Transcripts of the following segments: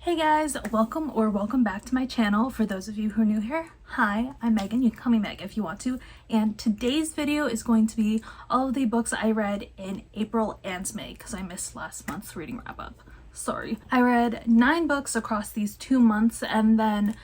Hey guys, welcome back to my channel. For those of you who are new here, hi, I'm Megan. You can call me Meg if you want to. And today's video is going to be all of the books I read in April and May because I missed last month's reading wrap up. Sorry. I read 9 books across these 2 months and then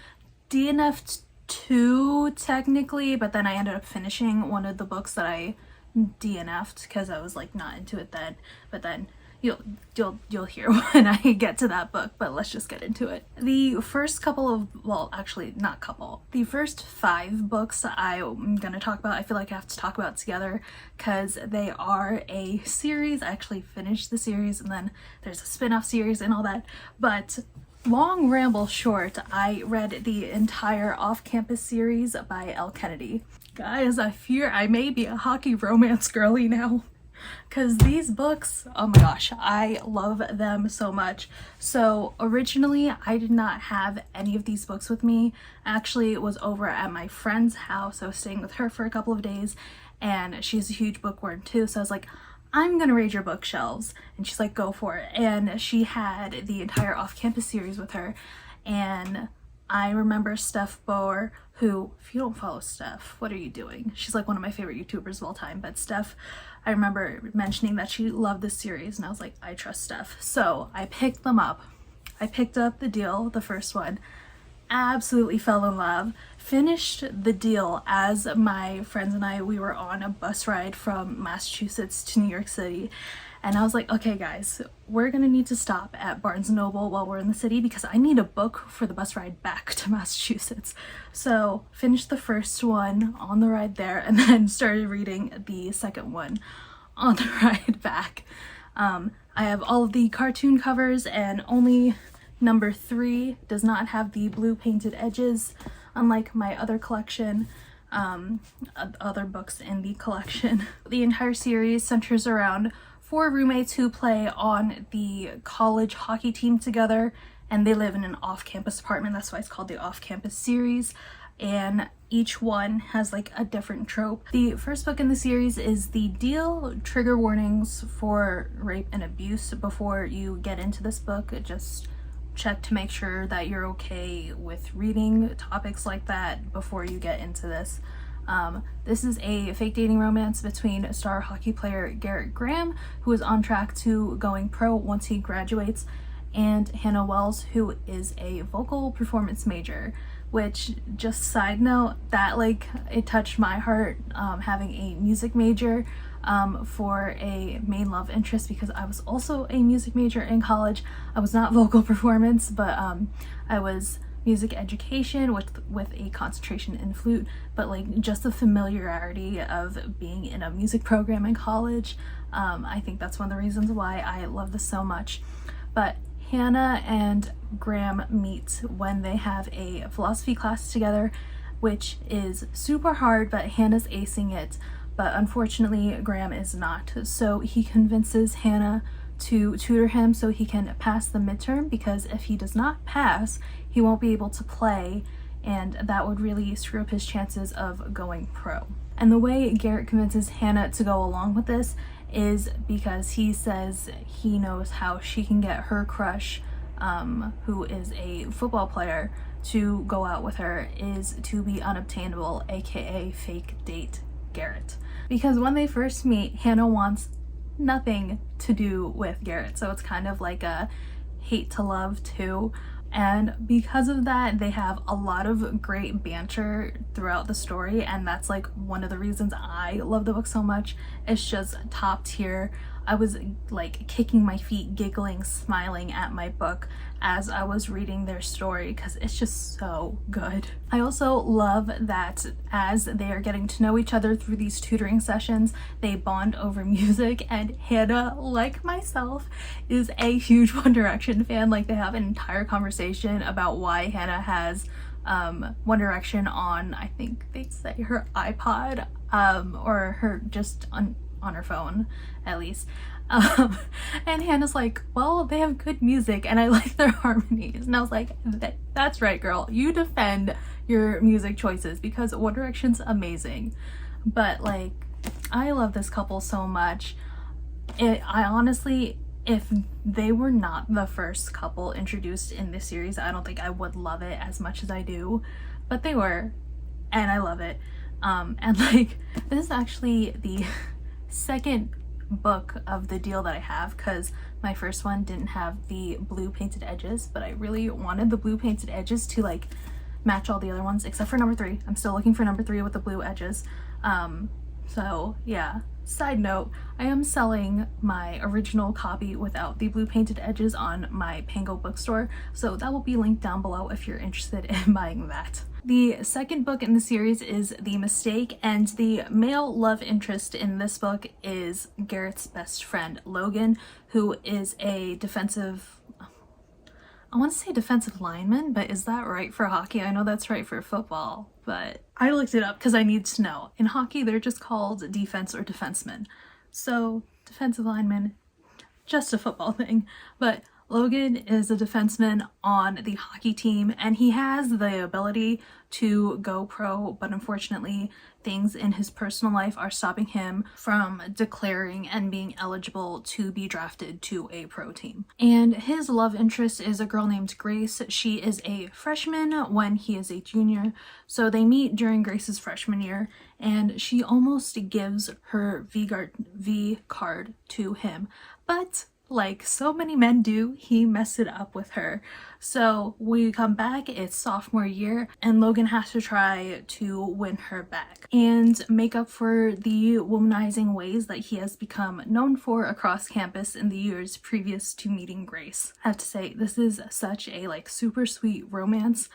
DNF'd 2 technically, but then I ended up finishing one of the books that I DNF'd because I was like not into it then, but then you'll hear when I get to that book, but let's just get into it. The first couple of, well, actually not couple, the first 5 books I'm gonna talk about, I feel like I have to talk about together because they are a series. I actually finished the series and then there's a spin-off series and all that, but long ramble short, I read the entire off-campus series by Elle Kennedy. Guys, I fear I may be a hockey romance girly now. Because these books, oh my gosh, I love them so much. So originally I did not have any of these books with me. Actually, it was over at my friend's house. I was staying with her for a couple of days and she's a huge bookworm too. So I was like, I'm gonna raid your bookshelves. And she's like, go for it. And she had the entire off-campus series with her. And I remember Steph Boer, who, if you don't follow Steph, what are you doing? She's like one of my favorite YouTubers of all time. But Steph, I remember mentioning that she loved this series and I was like, I trust Steph. So I picked them up. I picked up the deal, the first one, absolutely fell in love, finished the deal as my friends and I, we were on a bus ride from Massachusetts to New York City. And I was like, okay guys, we're gonna need to stop at Barnes & Noble while we're in the city because I need a book for the bus ride back to Massachusetts. So finished the first one on the ride there and then started reading the second one on the ride back. I have all of the cartoon covers and only number 3 does not have the blue painted edges, unlike my other collection. Other books in the collection. The entire series centers around 4 roommates who play on the college hockey team together and they live in an off-campus apartment. That's why it's called the off-campus series, and each one has like a different trope. The first book in the series is The Deal, trigger warnings for rape and abuse. Before you get into this book, just check to make sure that you're okay with reading topics like that before you get into this. This is a fake dating romance between star hockey player Garrett Graham, who is on track to going pro once he graduates, and Hannah Wells, who is a vocal performance major, which, just side note, that like it touched my heart, having a music major for a main love interest, because I was also a music major in college. I was not vocal performance, but I was music education with a concentration in flute, but like just the familiarity of being in a music program in college, I think that's one of the reasons why I love this so much. But Hannah and Graham meet when they have a philosophy class together, which is super hard, but Hannah's acing it, but unfortunately Graham is not. So he convinces Hannah to tutor him so he can pass the midterm, because if he does not pass, he won't be able to play, and that would really screw up his chances of going pro. And the way Garrett convinces Hannah to go along with this is because he says he knows how she can get her crush, who is a football player, to go out with her, is to be unobtainable, aka fake date Garrett. Because when they first meet, Hannah wants nothing to do with Garrett, so it's kind of like a hate to love too. And because of that, they have a lot of great banter throughout the story, and that's like one of the reasons I love the book so much. It's just top tier. I was like kicking my feet, giggling, smiling at my book as I was reading their story because it's just so good. I also love that as they are getting to know each other through these tutoring sessions, they bond over music, and Hannah, like myself, is a huge One Direction fan. Like, they have an entire conversation about why Hannah has One Direction on, I think they say, her iPod, or her just on her phone at least. And Hannah's like, well, they have good music and I like their harmonies. And I was like, that's right, girl, you defend your music choices because One Direction's amazing. But like, I love this couple so much. I honestly, if they were not the first couple introduced in this series, I don't think I would love it as much as I do, but they were, and I love it. And like, this is actually the second book of the deal that I have, because my first one didn't have the blue painted edges, but I really wanted the blue painted edges to like match all the other ones except for number 3. I'm still looking for number 3 with the blue edges. So yeah. Side note, I am selling my original copy without the blue painted edges on my Pango bookstore, so that will be linked down below if you're interested in buying that. The second book in the series is The Mistake, and the male love interest in this book is Garrett's best friend, Logan, who is a defensive, I want to say defensive lineman, but is that right for hockey? I know that's right for football, but I looked it up because I need to know. In hockey, they're just called defense or defensemen. So defensive lineman, just a football thing. But Logan is a defenseman on the hockey team, and he has the ability to go pro, but unfortunately things in his personal life are stopping him from declaring and being eligible to be drafted to a pro team. And his love interest is a girl named Grace. She is a freshman when he is a junior, so they meet during Grace's freshman year, and she almost gives her V card to him, but like so many men do, he messed it up with her. So we come back, it's sophomore year, and Logan has to try to win her back and make up for the womanizing ways that he has become known for across campus in the years previous to meeting Grace. I have to say, this is such a like super sweet romance.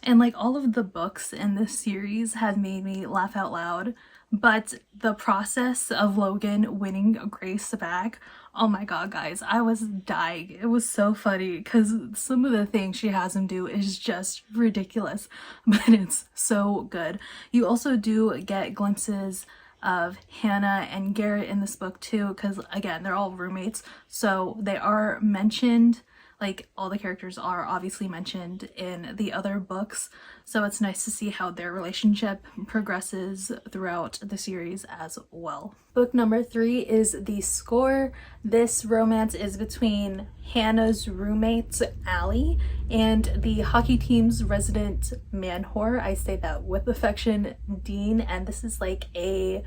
And like all of the books in this series have made me laugh out loud, but the process of Logan winning Grace back, oh my god guys, I was dying. It was so funny because some of the things she has him do is just ridiculous, but it's so good. You also do get glimpses of Hannah and Garrett in this book too, because again, they're all roommates, so they are mentioned. Like, all the characters are obviously mentioned in the other books, so it's nice to see how their relationship progresses throughout the series as well. Book number 3 is The Score. This romance is between Hannah's roommate, Elle, and the hockey team's resident man whore, I say that with affection, Dean, and this is like a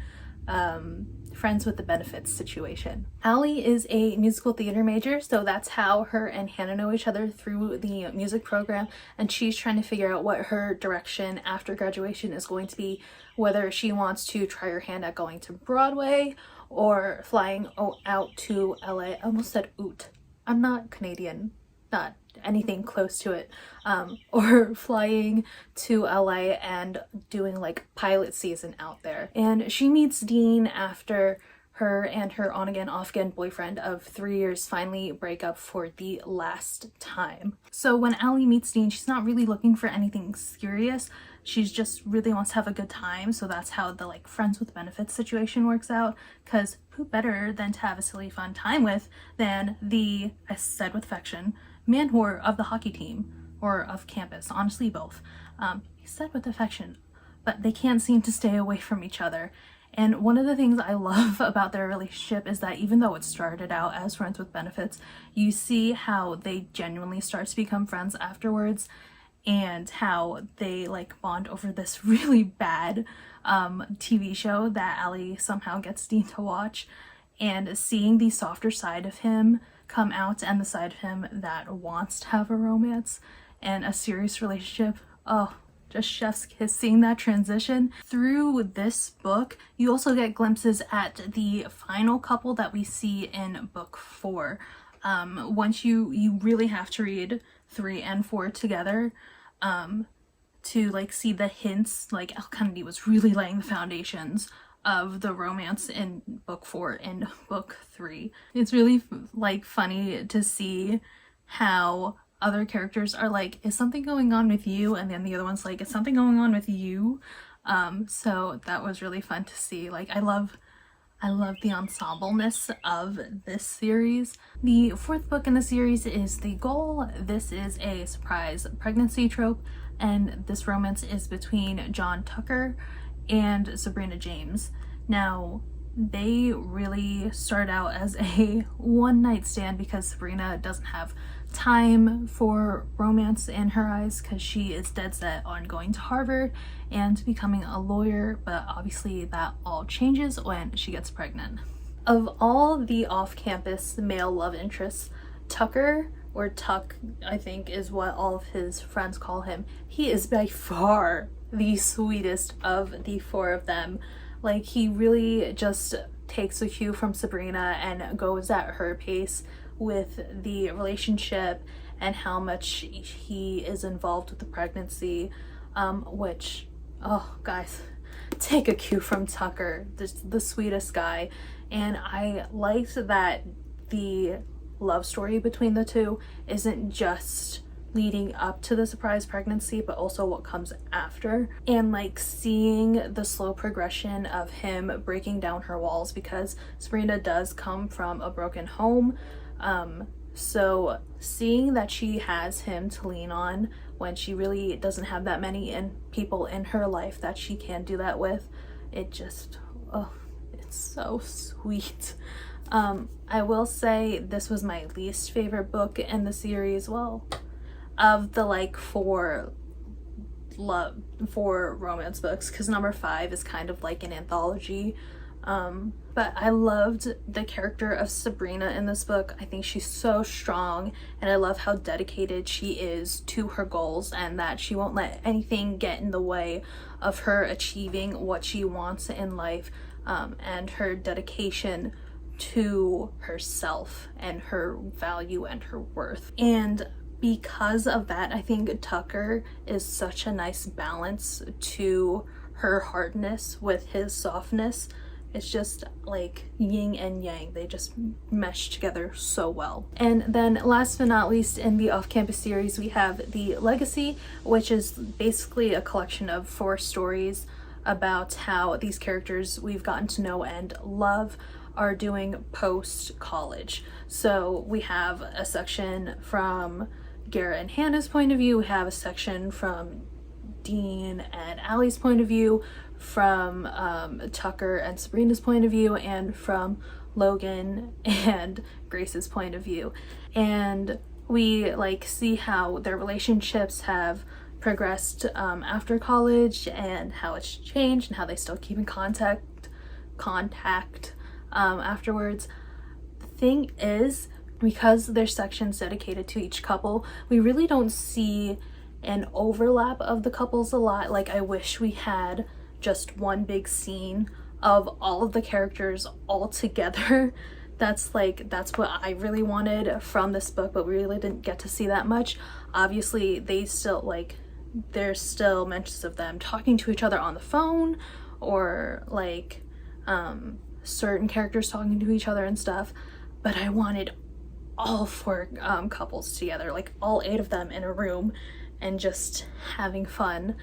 friends with the benefits situation. Elle is a musical theater major, so that's how her and Hannah know each other, through the music program, and she's trying to figure out what her direction after graduation is going to be, whether she wants to try her hand at going to Broadway or flying out to LA. I almost said oot. I'm not Canadian, not anything close to it, or flying to LA and doing like pilot season out there. And she meets Dean after her and her on-again off-again boyfriend of 3 years finally break up for the last time. So when Elle meets Dean, she's not really looking for anything serious, she's just really wants to have a good time, so that's how the like friends with benefits situation works out, because who better than to have a silly fun time with than the, I said with affection, man whore of the hockey team, or of campus, honestly both. He said with affection, but they can't seem to stay away from each other. And one of the things I love about their relationship is that even though it started out as friends with benefits, you see how they genuinely start to become friends afterwards, and how they like bond over this really bad TV show that Elle somehow gets Dean to watch, and seeing the softer side of him come out and the side of him that wants to have a romance and a serious relationship. Oh, just chef's kiss seeing that transition. Through this book, you also get glimpses at the final couple that we see in book 4. Once you really have to read 3 and 4 together to like see the hints. Like, Elle Kennedy was really laying the foundations of the romance in book 4 and book 3. It's really like funny to see how other characters are like, is something going on with you? And then the other one's like, is something going on with you? So that was really fun to see. Like, I love the ensembleness of this series. The 4th book in the series is The Goal. This is a surprise pregnancy trope, and this romance is between John Tucker and Sabrina James. Now, they really start out as a one-night stand because Sabrina doesn't have time for romance in her eyes because she is dead set on going to Harvard and becoming a lawyer, but obviously that all changes when she gets pregnant. Of all the off-campus male love interests, Tucker, or Tuck, I think is what all of his friends call him, he is by far the sweetest of the four of them. Like, he really just takes a cue from Sabrina and goes at her pace with the relationship and how much he is involved with the pregnancy, which, oh guys, take a cue from Tucker, the sweetest guy. And I liked that the love story between the two isn't just leading up to the surprise pregnancy, but also what comes after, and like seeing the slow progression of him breaking down her walls, because Sabrina does come from a broken home, so seeing that she has him to lean on when she really doesn't have that many people in her life that she can do that with, it just, oh, it's so sweet. I will say this was my least favorite book in the series, well, of the like four romance books, because number 5 is kind of like an anthology. But I loved the character of Sabrina in this book. I think she's so strong, and I love how dedicated she is to her goals and that she won't let anything get in the way of her achieving what she wants in life, and her dedication to herself and her value and her worth. And because of that, I think Tucker is such a nice balance to her hardness with his softness. It's just like yin and yang. They just mesh together so well. And then last but not least, in the off-campus series, we have The Legacy, which is basically a collection of 4 stories about how these characters we've gotten to know and love are doing post-college. So we have a section from Garrett and Hannah's point of view, we have a section from Dean and Allie's point of view, from Tucker and Sabrina's point of view, and from Logan and Grace's point of view. And we like see how their relationships have progressed after college, and how it's changed, and how they still keep in contact afterwards. The thing is, because there's sections dedicated to each couple, we really don't see an overlap of the couples a lot. Like, I wish we had just one big scene of all of the characters all together. That's what I really wanted from this book, but we really didn't get to see that much. Obviously, there's still mentions of them talking to each other on the phone, or like certain characters talking to each other and stuff, but I wanted all 4 couples together, like all 8 of them in a room and just having fun.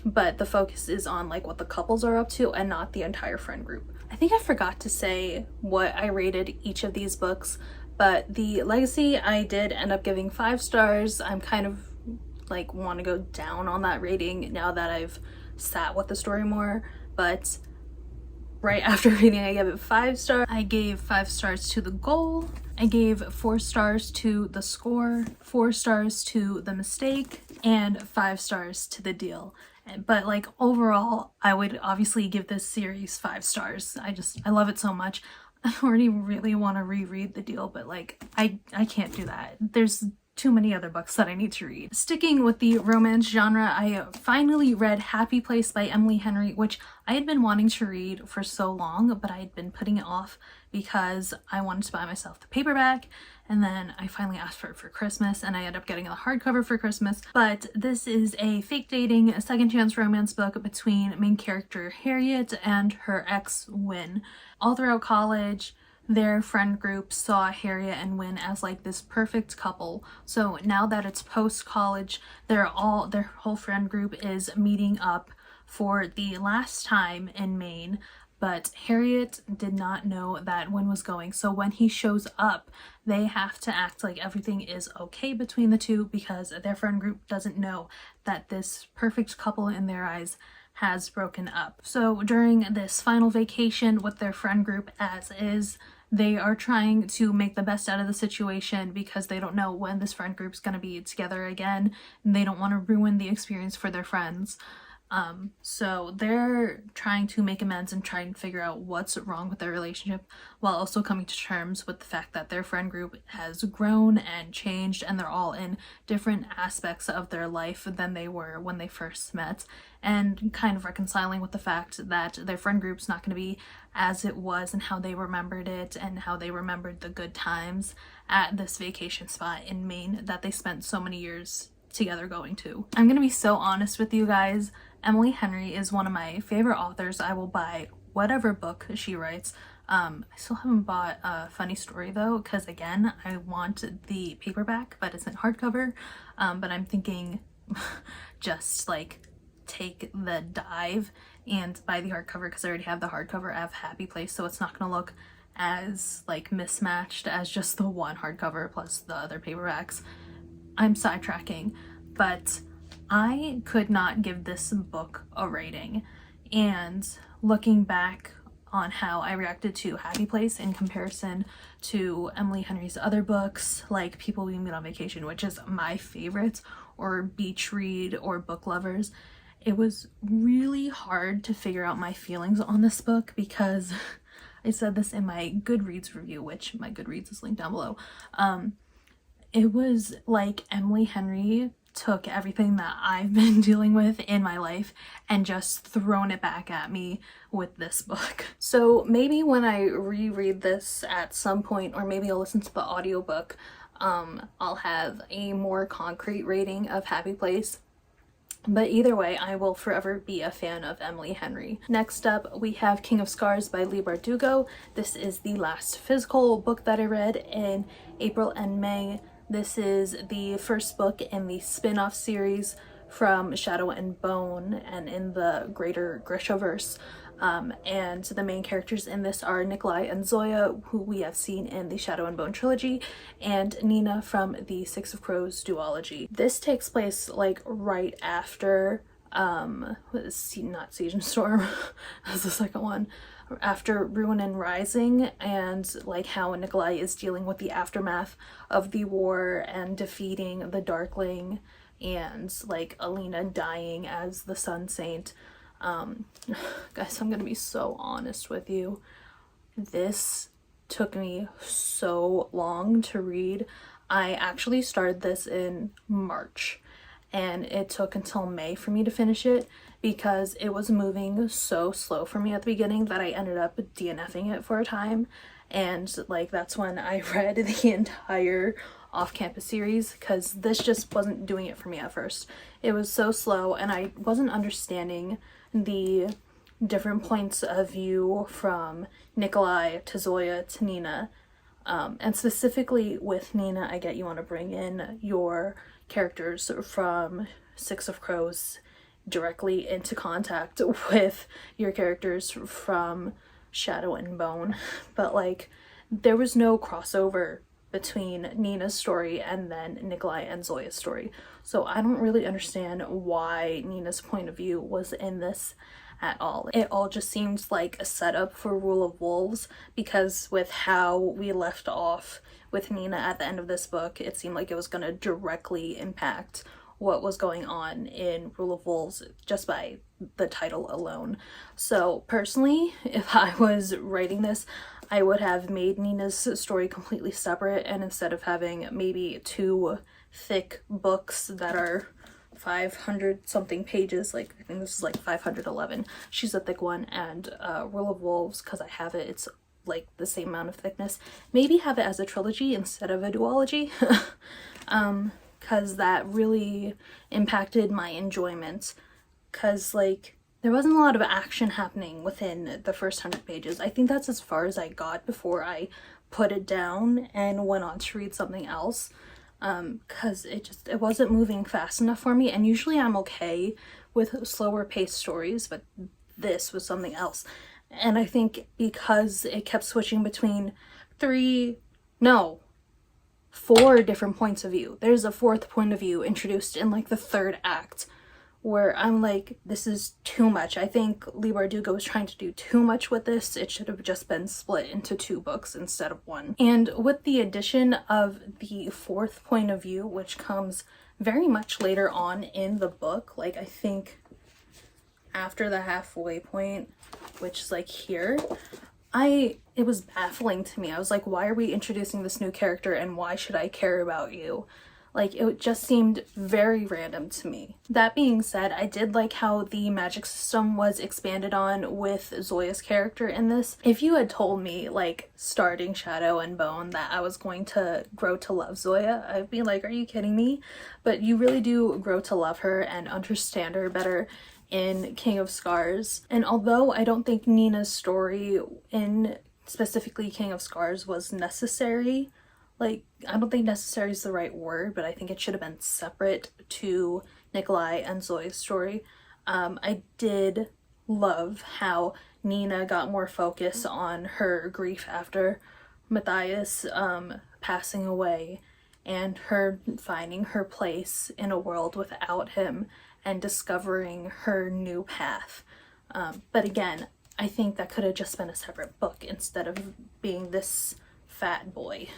But the focus is on like what the couples are up to and not the entire friend group. I think I forgot to say what I rated each of these books, but The Legacy I did end up giving 5 stars. I'm kind of like want to go down on that rating now that I've sat with the story more, but right after reading I gave it 5 stars. I gave 5 stars to the goal, I gave 4 stars to the score, 4 stars to the mistake, and 5 stars to the deal. But like overall, I would obviously give this series 5 stars. I love it so much. I already really want to reread the deal, but like I can't do that. There's too many other books that I need to read. Sticking with the romance genre, I finally read Happy Place by Emily Henry, which I had been wanting to read for so long, but I had been putting it off because I wanted to buy myself the paperback, and then I finally asked for it for Christmas, and I ended up getting the hardcover for Christmas. But this is a fake dating, second chance romance book between main character Harriet and her ex Wynn. All throughout college, their friend group saw Harriet and Wynn as like this perfect couple. So now that it's post-college, their whole friend group is meeting up for the last time in Maine, but Harriet did not know that Wynn was going. So when he shows up, they have to act like everything is okay between the two because their friend group doesn't know that this perfect couple in their eyes has broken up. So during this final vacation with their friend group as is, they are trying to make the best out of the situation because they don't know when this friend group's going to be together again, and they don't want to ruin the experience for their friends. So they're trying to make amends and try and figure out what's wrong with their relationship, while also coming to terms with the fact that their friend group has grown and changed, and they're all in different aspects of their life than they were when they first met, and kind of reconciling with the fact that their friend group's not going to be as it was and how they remembered it and how they remembered the good times at this vacation spot in Maine that they spent so many years together going to. I'm gonna be so honest with you guys. Emily Henry is one of my favorite authors. I will buy whatever book she writes. I still haven't bought a Funny Story though, because again, I want the paperback, but it's in hardcover. But I'm thinking just like take the dive and buy the hardcover, because I already have the hardcover of Happy Place, so it's not gonna look as like mismatched as just the one hardcover plus the other paperbacks. I'm sidetracking, but I could not give this book a rating, and looking back on how I reacted to Happy Place in comparison to Emily Henry's other books, like People We Meet on Vacation, which is my favorite, or Beach Read, or Book Lovers, it was really hard to figure out my feelings on this book, because I said this in my Goodreads review, which my Goodreads is linked down below. It was like Emily Henry took everything that I've been dealing with in my life and just thrown it back at me with this book. So maybe when I reread this at some point, or maybe I'll listen to the audiobook, I'll have a more concrete rating of Happy Place. But either way, I will forever be a fan of Emily Henry. Next up, we have King of Scars by Leigh Bardugo. This is the last physical book that I read in April and May. This is the first book in the spin-off series from Shadow and Bone and in the greater Grishaverse. And the main characters in this are Nikolai and Zoya, who we have seen in the Shadow and Bone trilogy, and Nina from the Six of Crows duology. This takes place like right after, not Siege and Storm, that's the second one, after Ruin and Rising, and like how Nikolai is dealing with the aftermath of the war and defeating the Darkling, and like Alina dying as the Sun Saint. Guys, I'm gonna be so honest with you. This took me so long to read. I actually started this in March, and it took until May for me to finish it, because it was moving so slow for me at the beginning that I ended up DNFing it for a time. And like that's when I read the entire off-campus series, because this just wasn't doing it for me at first. It was so slow, and I wasn't understanding the different points of view from Nikolai to Zoya to Nina. And specifically with Nina, I get you want to bring in your characters from Six of Crows directly into contact with your characters from Shadow and Bone, but like there was no crossover between Nina's story and then Nikolai and Zoya's story. So I don't really understand why Nina's point of view was in this at all. It all just seems like a setup for Rule of Wolves, because with how we left off with Nina at the end of this book, it seemed like it was going to directly impact what was going on in Rule of Wolves just by the title alone. So personally, if I was writing this, I would have made Nina's story completely separate, and instead of having maybe two thick books that are 500 something pages, like I think this is like 511, she's a thick one, and Rule of Wolves, because I have it, it's like the same amount of thickness. Maybe have it as a trilogy instead of a duology, because that really impacted my enjoyment, because like there wasn't a lot of action happening within the first 100 pages. I think that's as far as I got before I put it down and went on to read something else, because it wasn't moving fast enough for me, and usually I'm okay with slower paced stories, but this was something else. And I think because it kept switching between 4 different points of view. There's a 4th point of view introduced in like the 3rd act, where I'm like, this is too much. I think Leigh Bardugo was trying to do too much with this. It should have just been split into 2 books instead of 1. And with the addition of the 4th point of view, which comes very much later on in the book, like I think after the halfway point, which is like here, it was baffling to me. I was like, why are we introducing this new character and why should I care about you? Like, it just seemed very random to me. That being said, I did like how the magic system was expanded on with Zoya's character in this. If you had told me, like, starting Shadow and Bone that I was going to grow to love Zoya, I'd be like, are you kidding me? But you really do grow to love her and understand her better in King of Scars. And although I don't think Nina's story in specifically King of Scars was necessary, like, I don't think necessary is the right word, but I think it should have been separate to Nikolai and Zoe's story. I did love how Nina got more focus on her grief after Matthias passing away and her finding her place in a world without him and discovering her new path. But again, I think that could have just been a separate book instead of being this fat boy.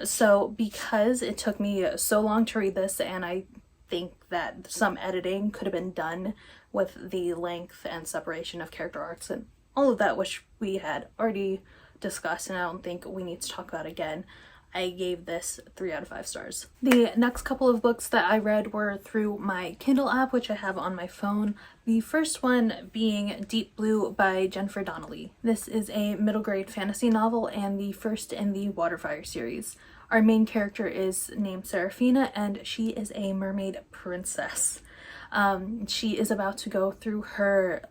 So because it took me so long to read this, and I think that some editing could have been done with the length and separation of character arcs and all of that, which we had already discussed and I don't think we need to talk about again, I gave this 3 out of 5 stars. The next couple of books that I read were through my Kindle app, which I have on my phone. The first one being Deep Blue by Jennifer Donnelly. This is a middle grade fantasy novel and the first in the Waterfire series. Our main character is named Seraphina and she is a mermaid princess. She is about to go through her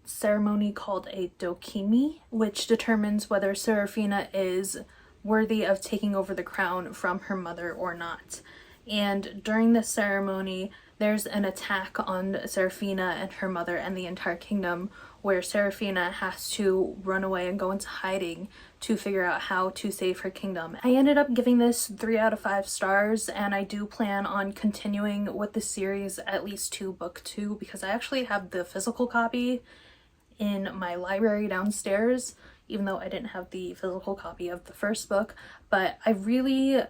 ceremony called a dokimi, which determines whether Seraphina is worthy of taking over the crown from her mother or not. And during this ceremony, there's an attack on Seraphina and her mother and the entire kingdom, where Seraphina has to run away and go into hiding to figure out how to save her kingdom. I ended up giving this 3 out of 5 stars, and I do plan on continuing with the series at least to book 2, because I actually have the physical copy in my library downstairs, even though I didn't have the physical copy of the first book. But I really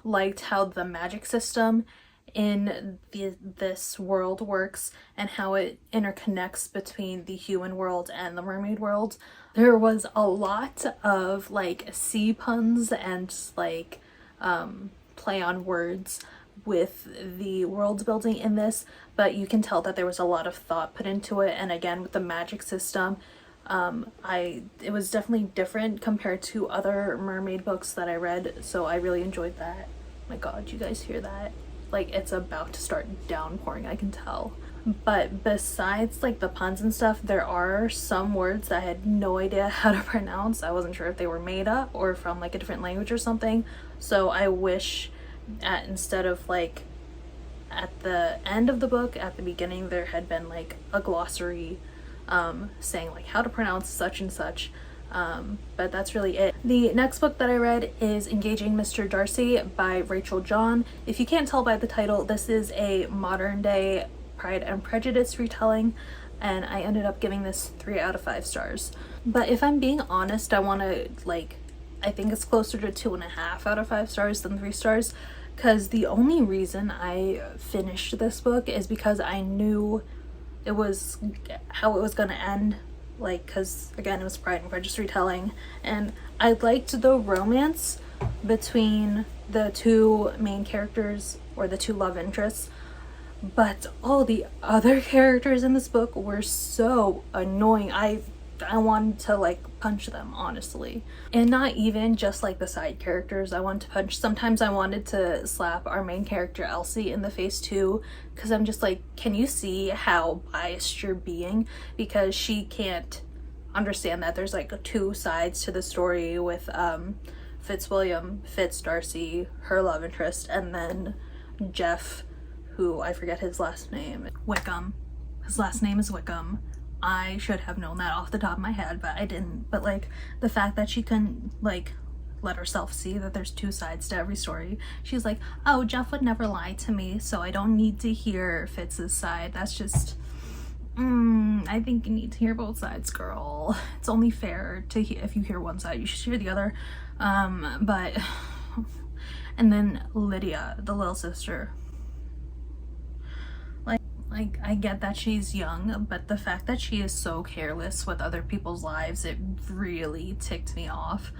liked how the magic system in this world works and how it interconnects between the human world and the mermaid world. There was a lot of like sea puns and like play on words with the world building in this, but you can tell that there was a lot of thought put into it. And again, with the magic system, it was definitely different compared to other mermaid books that I read, so I really enjoyed that. Oh my god, you guys hear that? Like, it's about to start downpouring, I can tell. But besides like the puns and stuff, there are some words that I had no idea how to pronounce. I wasn't sure if they were made up or from like a different language or something. So I wish instead of like at the end of the book, at the beginning, there had been like a glossary saying like how to pronounce such and such. But that's really it. The next book that I read is Engaging Mr. Darcy by Rachel John. If you can't tell by the title, this is a modern day Pride and Prejudice retelling, and I ended up giving this 3 out of 5 stars. But if I'm being honest, I think it's closer to 2.5 out of 5 stars than 3 stars, because the only reason I finished this book is because I knew it was how it was gonna end, like, because again, it was Pride and Prejudice retelling, and I liked the romance between the 2 main characters, or the 2 love interests, but all the other characters in this book were so annoying. I wanted to like punch them, honestly. And not even just like the side characters I wanted to punch. Sometimes I wanted to slap our main character Elsie in the face too, because I'm just like, can you see how biased you're being? Because she can't understand that there's like 2 sides to the story with Fitzwilliam, Darcy, her love interest, and then Jeff, who I forget his last name, Wickham. His last name is Wickham. I should have known that off the top of my head, but I didn't. But like the fact that she couldn't like let herself see that there's two sides to every story. She's like, oh, Jeff would never lie to me, so I don't need to hear Fitz's side. That's just, I think you need to hear both sides, girl. It's only fair to if you hear one side, you should hear the other. But, and then Lydia, the little sister. Like, I get that she's young, but the fact that she is so careless with other people's lives, it really ticked me off.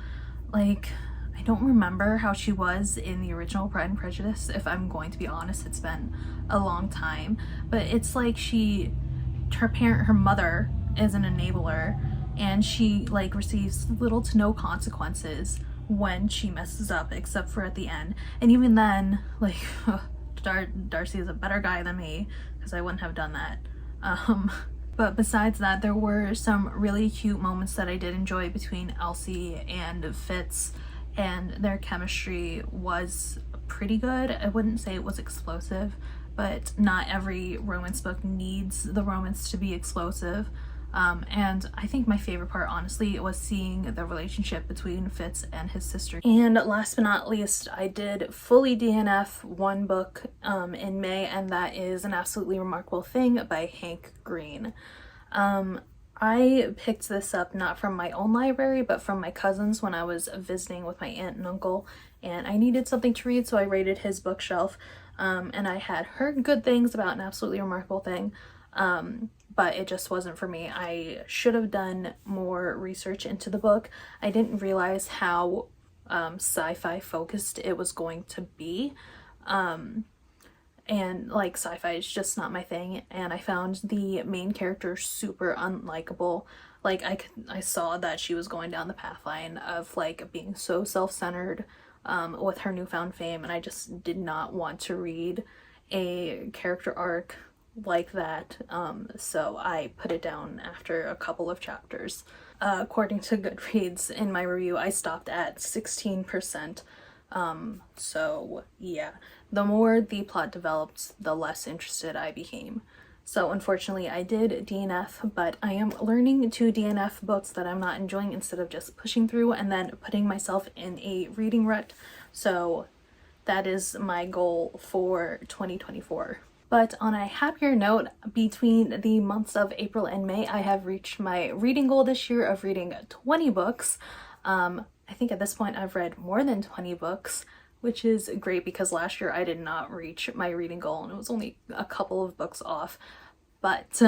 Like, I don't remember how she was in the original Pride and Prejudice, if I'm going to be honest. It's been a long time. But it's like her mother is an enabler, and she, like, receives little to no consequences when she messes up, except for at the end. And even then, like, Darcy is a better guy than me, because I wouldn't have done that. But besides that, there were some really cute moments that I did enjoy between Elsie and Fitz, and their chemistry was pretty good. I wouldn't say it was explosive, but not every romance book needs the romance to be explosive. And I think my favorite part, honestly, was seeing the relationship between Fitz and his sister. And last but not least, I did fully DNF one book in May, and that is An Absolutely Remarkable Thing by Hank Green. I picked this up not from my own library, but from my cousin's when I was visiting with my aunt and uncle, and I needed something to read, so I raided his bookshelf. And I had heard good things about An Absolutely Remarkable Thing, but it just wasn't for me. I should have done more research into the book. I didn't realize how sci-fi focused it was going to be. And like, sci-fi is just not my thing, and I found the main character super unlikable. Like, I saw that she was going down the path line of like being so self-centered with her newfound fame, and I just did not want to read a character arc like that, so I put it down after a couple of chapters. According to Goodreads, in my review, I stopped at 16%. So yeah, the more the plot developed, the less interested I became. So unfortunately, I did DNF, but I am learning to DNF books that I'm not enjoying instead of just pushing through and then putting myself in a reading rut. So that is my goal for 2024. But on a happier note, between the months of April and May, I have reached my reading goal this year of reading 20 books. I think at this point I've read more than 20 books, which is great because last year I did not reach my reading goal and it was only a couple of books off. But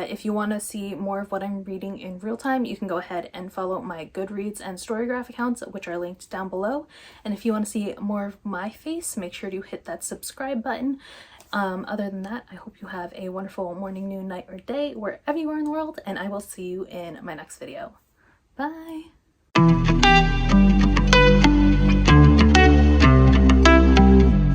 if you want to see more of what I'm reading in real time, you can go ahead and follow my Goodreads and Storygraph accounts, which are linked down below. And if you want to see more of my face, make sure to hit that subscribe button. Other than that, I hope you have a wonderful morning, noon, night, or day, wherever you are in the world, and I will see you in my next video. Bye!